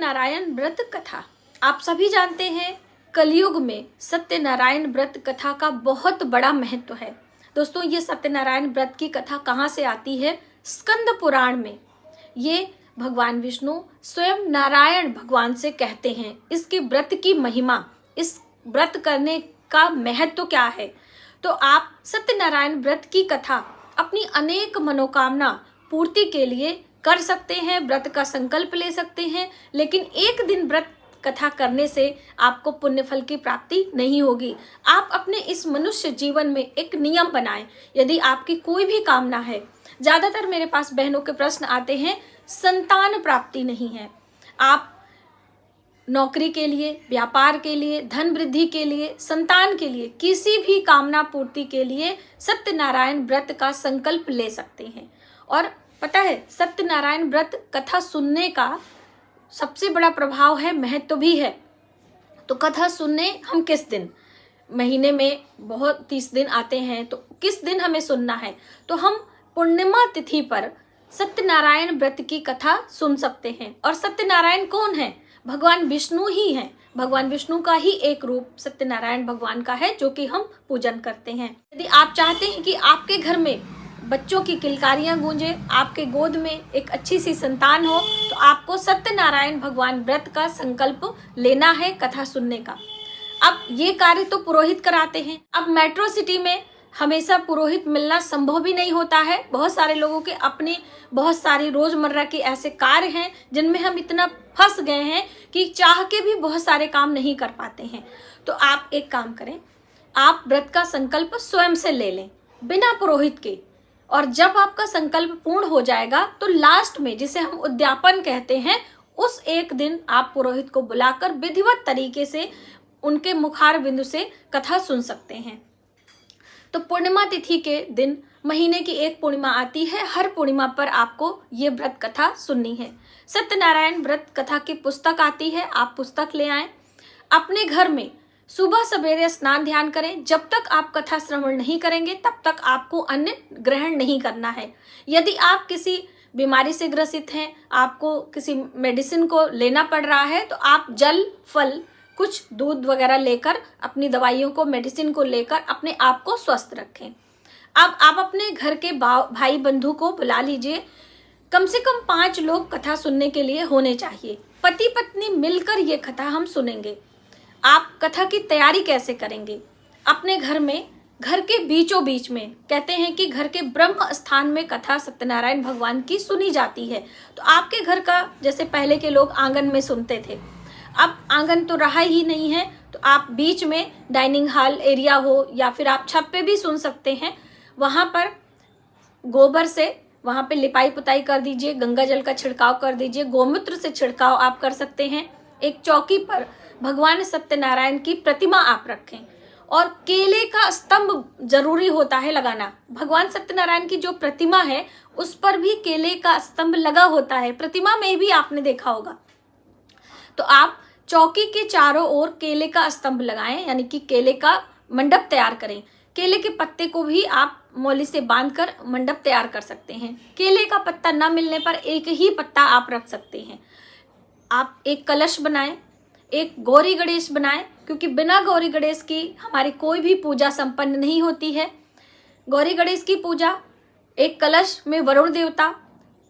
सत्यनारायण व्रत कथा। आप सभी जानते हैं कलयुग में सत्यनारायण व्रत कथा का बहुत बड़ा महत्व है। दोस्तों, ये सत्यनारायण व्रत की कथा कहाँ से आती है? स्कंद पुराण में। ये भगवान विष्णु स्वयं नारायण भगवान से कहते हैं। इसके व्रत की महिमा, इस व्रत करने का महत्व क्या है? तो आप सत्यनारायण व्रत की कथा अपनी अनेक मनोकामना पूर्ति के लिए कर सकते हैं, व्रत का संकल्प ले सकते हैं। लेकिन एक दिन व्रत कथा करने से आपको पुण्य फल की प्राप्ति नहीं होगी। आप अपने इस मनुष्य जीवन में एक नियम बनाएं। यदि आपकी कोई भी कामना है, ज्यादातर मेरे पास बहनों के प्रश्न आते हैं, संतान प्राप्ति नहीं है। आप नौकरी के लिए, व्यापार के लिए, धन वृद्धि के लिए, संतान के लिए, किसी भी कामना पूर्ति के लिए सत्यनारायण व्रत का संकल्प ले सकते हैं। और पता है, सत्यनारायण व्रत कथा सुनने का सबसे बड़ा प्रभाव है, महत्व भी है। तो कथा सुनने हम किस दिन, महीने में बहुत 30 दिन आते हैं, तो किस दिन हमें सुनना है? तो हम पूर्णिमा तिथि पर सत्यनारायण व्रत की कथा सुन सकते हैं। और सत्यनारायण कौन है? भगवान विष्णु ही हैं। भगवान विष्णु का ही एक रूप सत्यनारायण भगवान का है, जो कि हम पूजन करते हैं। यदि आप चाहते हैं कि आपके घर में बच्चों की किलकारियां गूंजे, आपके गोद में एक अच्छी सी संतान हो, तो आपको सत्यनारायण भगवान व्रत का संकल्प लेना है कथा सुनने का। अब ये कार्य तो पुरोहित कराते हैं। अब मेट्रो सिटी में हमेशा पुरोहित मिलना संभव भी नहीं होता है। बहुत सारे लोगों के अपने बहुत सारी रोजमर्रा के ऐसे कार्य हैं जिनमें हम इतना फंस गए हैं कि चाह के भी बहुत सारे काम नहीं कर पाते हैं। तो आप एक काम करें, आप व्रत का संकल्प स्वयं से ले लें बिना पुरोहित के। और जब आपका संकल्प पूर्ण हो जाएगा तो लास्ट में, जिसे हम उद्यापन कहते हैं, उस एक दिन आप पुरोहित को बुलाकर विधिवत तरीके से उनके मुखार बिंदु से कथा सुन सकते हैं। तो पूर्णिमा तिथि के दिन महीने की एक पूर्णिमा आती है, हर पूर्णिमा पर आपको ये व्रत कथा सुननी है। सत्यनारायण व्रत कथा की पुस्तक आती है, आप पुस्तक ले आएं। अपने घर में सुबह सवेरे स्नान ध्यान करें। जब तक आप कथा श्रवण नहीं करेंगे तब तक आपको अन्न ग्रहण नहीं करना है। यदि आप किसी बीमारी से ग्रसित हैं, आपको किसी मेडिसिन को लेना पड़ रहा है, तो आप जल, फल, कुछ दूध वगैरह लेकर अपनी दवाइयों को, मेडिसिन को लेकर अपने आप को स्वस्थ रखें। अब आप अपने घर के भाई बंधु को बुला लीजिए। कम से कम 5 लोग कथा सुनने के लिए होने चाहिए। पति पत्नी मिलकर ये कथा हम सुनेंगे। आप कथा की तैयारी कैसे करेंगे? अपने घर में, घर के बीचों बीच में, कहते हैं कि घर के ब्रह्म स्थान में कथा सत्यनारायण भगवान की सुनी जाती है। तो आपके घर का, जैसे पहले के लोग आंगन में सुनते थे, अब आंगन तो रहा ही नहीं है, तो आप बीच में डाइनिंग हॉल एरिया हो, या फिर आप छत पे भी सुन सकते हैं। वहाँ पर गोबर से वहाँ पे लिपाई पुताई कर दीजिए, गंगा जल का छिड़काव कर दीजिए, गोमूत्र से छिड़काव आप कर सकते हैं। एक चौकी पर भगवान सत्यनारायण की प्रतिमा आप रखें, और केले का स्तंभ जरूरी होता है लगाना। भगवान सत्यनारायण की जो प्रतिमा है उस पर भी केले का स्तंभ लगा होता है, प्रतिमा में भी आपने देखा होगा। तो आप चौकी के चारों ओर केले का स्तंभ लगाएं, यानी कि केले का मंडप तैयार करें। केले के पत्ते को भी आप मौली से बांधकर मंडप तैयार कर सकते हैं। केले का पत्ता न मिलने पर एक ही पत्ता आप रख सकते हैं। आप एक कलश बनाएं, एक गौरी गणेश बनाएं, क्योंकि बिना गौरी गणेश की हमारी कोई भी पूजा संपन्न नहीं होती है। गौरी गणेश की पूजा, एक कलश में वरुण देवता,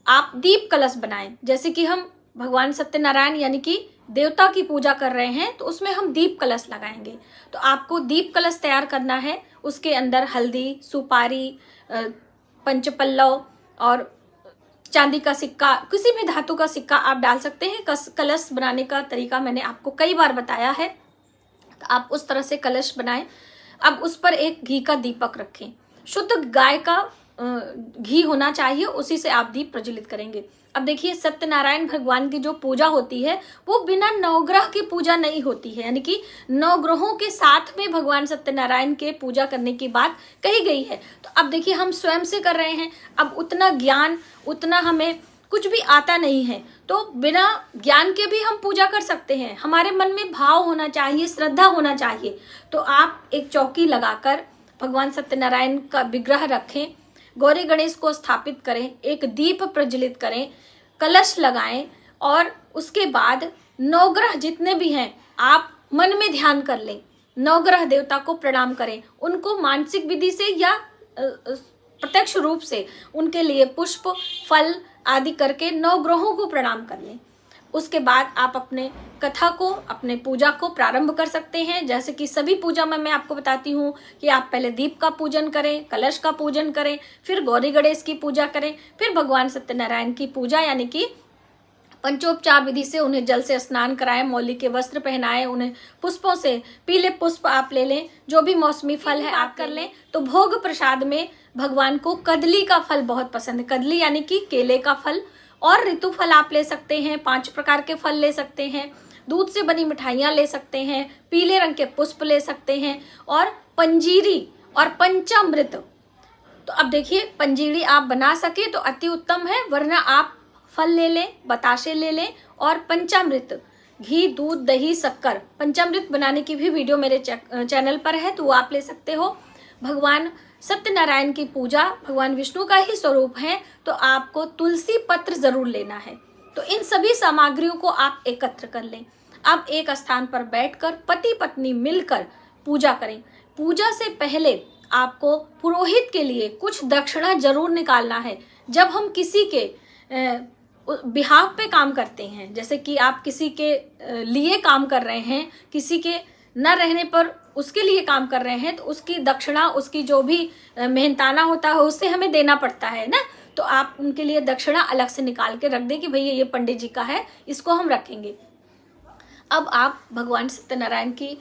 आप दीप कलश बनाएं। जैसे कि हम भगवान सत्यनारायण यानी कि देवता की पूजा कर रहे हैं, तो उसमें हम दीप कलश लगाएंगे। तो आपको दीप कलश तैयार करना है। उसके अंदर हल्दी, सुपारी, पंचपल्लव और चांदी का सिक्का, किसी भी धातु का सिक्का आप डाल सकते हैं। कलश बनाने का तरीका मैंने आपको कई बार बताया है, तो आप उस तरह से कलश बनाएं। अब उस पर एक घी का दीपक रखें। शुद्ध गाय का घी होना चाहिए, उसी से आप दीप प्रज्वलित करेंगे। अब देखिए, सत्यनारायण भगवान की जो पूजा होती है वो बिना नवग्रह की पूजा नहीं होती है, यानी कि नवग्रहों के साथ में भगवान सत्यनारायण के पूजा करने की बात कही गई है। तो अब देखिए, हम स्वयं से कर रहे हैं। अब उतना ज्ञान, उतना हमें कुछ भी आता नहीं है, तो बिना ज्ञान के भी हम पूजा कर सकते हैं। हमारे मन में भाव होना चाहिए, श्रद्धा होना चाहिए। तो आप एक चौकी लगाकर भगवान सत्यनारायण का विग्रह रखें, गौरी गणेश को स्थापित करें, एक दीप प्रज्वलित करें, कलश लगाएं, और उसके बाद नवग्रह जितने भी हैं आप मन में ध्यान कर लें, नवग्रह देवता को प्रणाम करें, उनको मानसिक विधि से या प्रत्यक्ष रूप से उनके लिए पुष्प फल आदि करके नवग्रहों को प्रणाम कर लें। उसके बाद आप अपने कथा को, अपने पूजा को प्रारंभ कर सकते हैं। जैसे कि सभी पूजा में मैं आपको बताती हूँ कि आप पहले दीप का पूजन करें, कलश का पूजन करें, फिर गौरी गणेश की पूजा करें, फिर भगवान सत्यनारायण की पूजा यानी कि पंचोपचार विधि से उन्हें जल से स्नान कराएं, मौली के वस्त्र पहनाएं, उन्हें पुष्पों से, पीले पुष्प आप ले लें, जो भी मौसमी फल है आप कर लें। तो भोग प्रसाद में भगवान को कदली का फल बहुत पसंद है, कदली यानी कि केले का फल, और ऋतु फल आप ले सकते हैं, 5 प्रकार के फल ले सकते हैं, दूध से बनी मिठाइयाँ ले सकते हैं, पीले रंग के पुष्प ले सकते हैं, और पंजीरी और पंचामृत। तो अब देखिए, पंजीरी आप बना सके तो अति उत्तम है, वरना आप फल ले लें, बताशे ले लें, और पंचामृत, घी, दूध, दही, शक्कर, पंचामृत बनाने की भी वीडियो मेरे चैनल पर है, तो वो आप ले सकते हो। भगवान सत्यनारायण की पूजा भगवान विष्णु का ही स्वरूप है, तो आपको तुलसी पत्र जरूर लेना है। तो इन सभी सामग्रियों को आप एकत्र कर लें। अब एक स्थान पर बैठकर पति पत्नी मिलकर पूजा करें। पूजा से पहले आपको पुरोहित के लिए कुछ दक्षिणा जरूर निकालना है। जब हम किसी के बिहाफ पे काम करते हैं, जैसे कि आप किसी के लिए काम कर रहे हैं, किसी के न रहने पर उसके लिए काम कर रहे हैं, तो उसकी दक्षिणा, उसकी जो भी मेहनताना होता है उससे हमें देना पड़ता है ना। तो आप उनके लिए दक्षिणा अलग से निकाल के रख दें कि भैया ये पंडित जी का है, इसको हम रखेंगे। अब आप भगवान सत्यनारायण की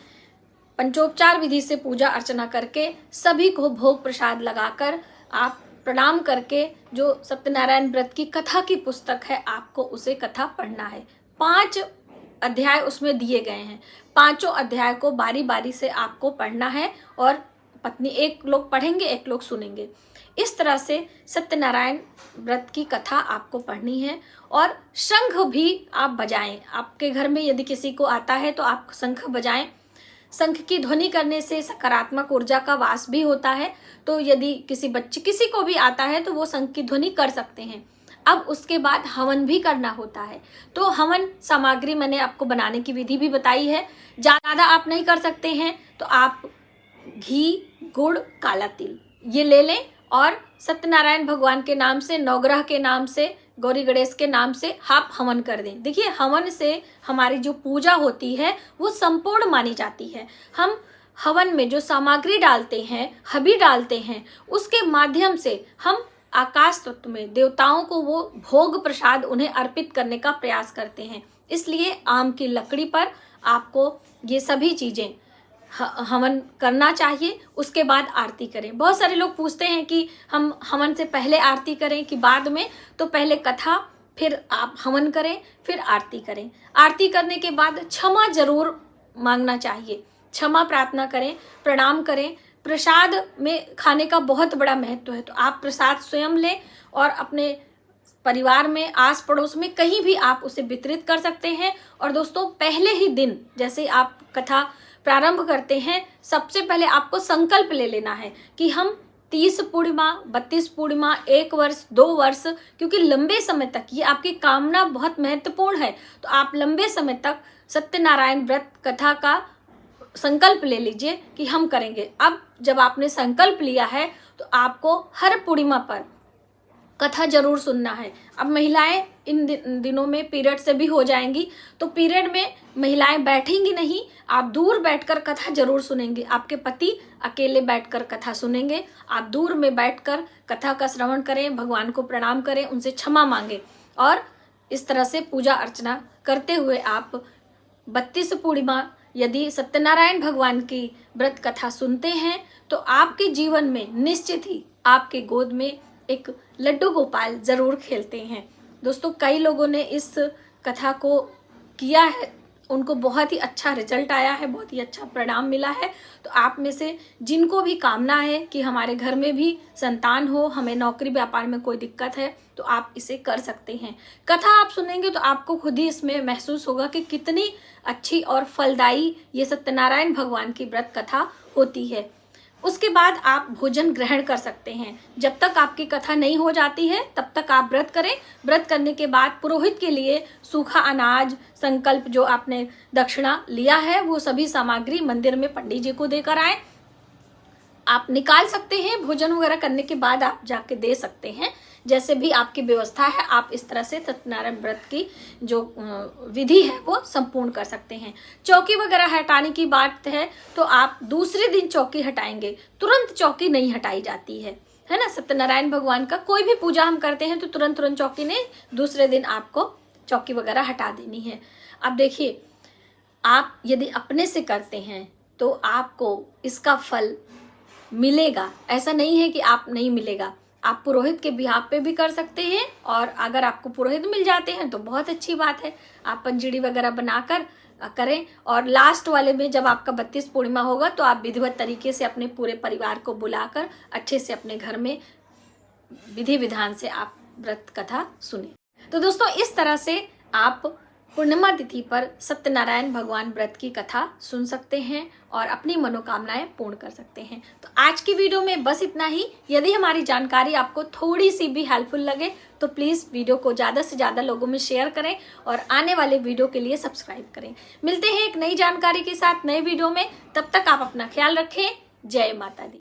पंचोपचार विधि से पूजा अर्चना करके सभी को भोग प्रसाद लगाकर आप प्रणाम करके जो सत्यनारायण व्रत की कथा की पुस्तक है आपको उसे कथा पढ़ना है। 5 अध्याय उसमें दिए गए हैं, 5 अध्याय को बारी बारी से आपको पढ़ना है, और पत्नी, एक लोग पढ़ेंगे, एक लोग सुनेंगे। इस तरह से सत्यनारायण व्रत की कथा आपको पढ़नी है। और शंख भी आप बजाएं। आपके घर में यदि किसी को आता है तो आप शंख बजाएं। शंख की ध्वनि करने से सकारात्मक ऊर्जा का वास भी होता है, तो यदि किसी को भी आता है तो वो शंख की ध्वनि कर सकते हैं। अब उसके बाद हवन भी करना होता है। तो हवन सामग्री मैंने आपको बनाने की विधि भी बताई है। ज़्यादा आप नहीं कर सकते हैं तो आप घी, गुड़, काला तिल ये ले लें, और सत्यनारायण भगवान के नाम से, नवग्रह के नाम से, गौरी गणेश के नाम से आप हवन कर दें। देखिए, हवन से हमारी जो पूजा होती है वो संपूर्ण मानी जाती है। हम हवन में जो सामग्री डालते हैं, हबी डालते हैं, उसके माध्यम से हम आकाश तत्व में देवताओं को वो भोग प्रसाद उन्हें अर्पित करने का प्रयास करते हैं। इसलिए आम की लकड़ी पर आपको ये सभी चीज़ें हवन करना चाहिए। उसके बाद आरती करें। बहुत सारे लोग पूछते हैं कि हम हवन से पहले आरती करें कि बाद में, तो पहले कथा, फिर आप हवन करें, फिर आरती करें। आरती करने के बाद क्षमा जरूर मांगना चाहिए, क्षमा प्रार्थना करें, प्रणाम करें। प्रसाद में खाने का बहुत बड़ा महत्व है, तो आप प्रसाद स्वयं लें और अपने परिवार में, आस पड़ोस में, कहीं भी आप उसे वितरित कर सकते हैं। और दोस्तों, पहले ही दिन जैसे आप कथा प्रारंभ करते हैं, सबसे पहले आपको संकल्प ले लेना है कि हम 30 पूर्णिमा, 32 पूर्णिमा, 1 वर्ष, 2 वर्ष, क्योंकि लंबे समय तक ये आपकी कामना बहुत महत्वपूर्ण है, तो आप लंबे समय तक सत्यनारायण व्रत कथा का संकल्प ले लीजिए कि हम करेंगे। अब जब आपने संकल्प लिया है तो आपको हर पूर्णिमा पर कथा जरूर सुनना है। अब महिलाएं इन दिनों में पीरियड से भी हो जाएंगी, तो पीरियड में महिलाएं बैठेंगी नहीं, आप दूर बैठकर कथा जरूर सुनेंगे। आपके पति अकेले बैठकर कथा सुनेंगे, आप दूर में बैठकर कथा का श्रवण करें, भगवान को प्रणाम करें, उनसे क्षमा मांगें, और इस तरह से पूजा अर्चना करते हुए आप 32 पूर्णिमा यदि सत्यनारायण भगवान की व्रत कथा सुनते हैं तो आपके जीवन में निश्चित ही आपके गोद में एक लड्डू गोपाल जरूर खेलते हैं। दोस्तों, कई लोगों ने इस कथा को किया है, उनको बहुत ही अच्छा रिजल्ट आया है, बहुत ही अच्छा परिणाम मिला है। तो आप में से जिनको भी कामना है कि हमारे घर में भी संतान हो, हमें नौकरी व्यापार में कोई दिक्कत है, तो आप इसे कर सकते हैं। कथा आप सुनेंगे तो आपको खुद ही इसमें महसूस होगा कि कितनी अच्छी और फलदायी ये सत्यनारायण भगवान की व्रत कथा होती है। उसके बाद आप भोजन ग्रहण कर सकते हैं। जब तक आपकी कथा नहीं हो जाती है तब तक आप व्रत करें। व्रत करने के बाद पुरोहित के लिए सूखा अनाज, संकल्प, जो आपने दक्षिणा लिया है, वो सभी सामग्री मंदिर में पंडित जी को देकर आए। आप निकाल सकते हैं, भोजन वगैरह करने के बाद आप जाके दे सकते हैं। जैसे भी आपकी व्यवस्था है, आप इस तरह से सत्यनारायण व्रत की जो विधि है वो संपूर्ण कर सकते हैं। चौकी वगैरह हटाने की बात है तो आप दूसरे दिन चौकी हटाएंगे, तुरंत चौकी नहीं हटाई जाती है ना। सत्यनारायण भगवान का कोई भी पूजा हम करते हैं तो तुरंत चौकी नहीं, दूसरे दिन आपको चौकी वगैरह हटा देनी है। अब देखिए, आप यदि अपने से करते हैं तो आपको इसका फल मिलेगा, ऐसा नहीं है कि आप नहीं मिलेगा। आप पुरोहित के बिहाफ पे भी कर सकते हैं, और अगर आपको पुरोहित मिल जाते हैं तो बहुत अच्छी बात है। आप पंजिड़ी वगैरह बनाकर करें, और लास्ट वाले में जब आपका 32 पूर्णिमा होगा तो आप विधिवत तरीके से अपने पूरे परिवार को बुलाकर अच्छे से अपने घर में विधि विधान से आप व्रत कथा सुने। तो दोस्तों, इस तरह से आप पूर्णिमा तिथि पर सत्यनारायण भगवान व्रत की कथा सुन सकते हैं और अपनी मनोकामनाएं पूर्ण कर सकते हैं। तो आज की वीडियो में बस इतना ही। यदि हमारी जानकारी आपको थोड़ी सी भी हेल्पफुल लगे तो प्लीज़ वीडियो को ज़्यादा से ज़्यादा लोगों में शेयर करें और आने वाले वीडियो के लिए सब्सक्राइब करें। मिलते हैं एक नई जानकारी के साथ नए वीडियो में, तब तक आप अपना ख्याल रखें। जय माता दी।